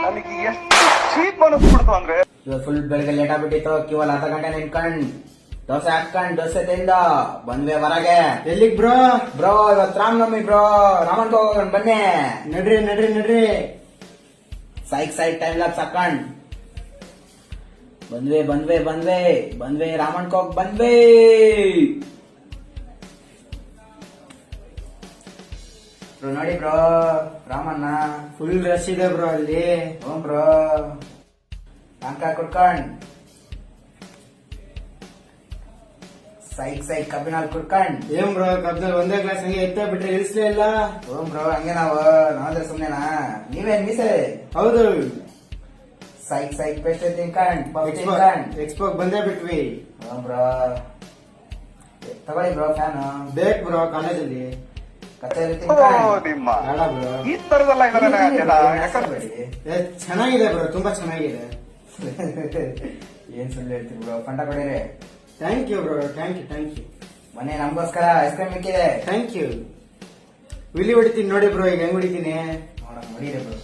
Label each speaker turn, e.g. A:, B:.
A: ನನಗೆ ಎಷ್ಟು ಚೀಪ್ ಅನಿಸ್ಬಿಡ್ತು ಅಂದ್ರೆ
B: ಇವತ್ತು ಫುಲ್ ಬೆಳಗ್ಗೆ ಲೇಟ್ ಆಗ್ಬಿಟ್ಟಿತ್ತು. ಕ್ಯೂ ಅಲ್ಲಿ ಅರ್ಧ ಗಂಟೆ ನಿಂತ್ಕೊಂಡ್ ದೋಸೆ ಹಾಕೊಂಡ್ ದೋಸೆ ತಿಂದ ಬಂದ್ವಿ ಹೊರಗೆ.
C: ಎಲ್ಲಿಗ್ ಬ್ರೋ?
B: ಬ್ರೋ ಇವತ್ತು ರಾಮನವಮಿ ಬ್ರೋ, ರಾಮನ್ ಹೋಗೋಣ ಬನ್ನಿ.
C: ನಡ್ರಿ ನಡ್ರಿ ನಡ್ರಿ.
B: ಸೈಕ್ ಟೈಮ್ ಲಾಪ್ಸ್ ಹಾಕೊಂಡ್ ಬಂದ್ವಿ ರಾಮನ್ ಹೋಗ್ ಬಂದ್ವಿ. ಬ್ರೋ ನೋಡಿ ಬ್ರೋ ರಾಮಣ್ಣ
C: ಫುಲ್ ರಶ್ ಇದೆ ಬ್ರೋ ಅಲ್ಲಿ.
B: ಹ್ಞೂ ಬ್ರೋ ಅಂಕ ಕುಡ್ಕೊಂಡ್ ಸೈಕ್ ಕಬ್ಬಿನಲ್ಲಿ ಕುಡ್ಕೊಂಡ್.
C: ಏನ್ ಬ್ರೋ ಕಬ್ದಲ್ಲಿ ಒಂದೇ ಕ್ಲಾಸ್ ಹಂಗೆ ಎತ್ತ ಬಿಟ್ರೆ ಇಳಿಸ್ಲೇ ಇಲ್ಲ.
B: ಹ್ಞೂ ಬ್ರೋ ಹಂಗೆ ನಾವಂದ್ರೆ ಸುಮ್ನೆನಾ, ನೀವೇನ್ ಮೀಸೆ.
C: ಹೌದು,
B: ಸೈಕ್ ಪೇಸ್ಟ್ ತಿನ್ಕೊಂಡ್ ಪಫ್ ತಿನ್ಕೊಂಡ್
C: ಎಕ್ಸ್ಪೋಗ್ ಬಂದೇ ಬಿಟ್ವಿ.
B: ಹ್ಞೂ ಬ್ರೋ ತಗೊಳ್ಳಿ ಬ್ರೋ ಫ್ಯಾನ್.
C: ಬೇಕು ಬ್ರೋ ಕಾಲೇಜಲ್ಲಿ
B: ಕಚೇರಿ
A: ಓ
B: ತಿನ್ಕೊಂಡ್
A: ನಿಮ್ಮ
C: ಬೇಡ ಬ್ರೋ.
A: ಈ ತರದೆಲ್ಲ ಯಾಕಂದ್ರೆ
C: ಚೆನ್ನಾಗಿದೆ ಬ್ರೋ, ತುಂಬಾ ಚೆನ್ನಾಗಿದೆ.
B: ಏನ್ ಸುಳ್ಳು ಹೇಳ್ತೀನಿ ಬ್ರೋ, ಫಂಡ ಕೊಡಿರಿ.
C: Thank you bro, thank you.
B: ಮೊನ್ನೆ ನಮ್ಗೋಸ್ಕರ ಐಸ್ ಕ್ರೀಮ್ ಇಕ್ಕಿದೆ.
C: Thank you. ವಿಲಿ ಹೊಡಿತೀನಿ ನೋಡಿ ಬ್ರೋ, ಈಗ ಹೆಂಗ್ ಹೊಡಿತೀನಿ
B: ನೋಡಿರಿ ಬ್ರೋ.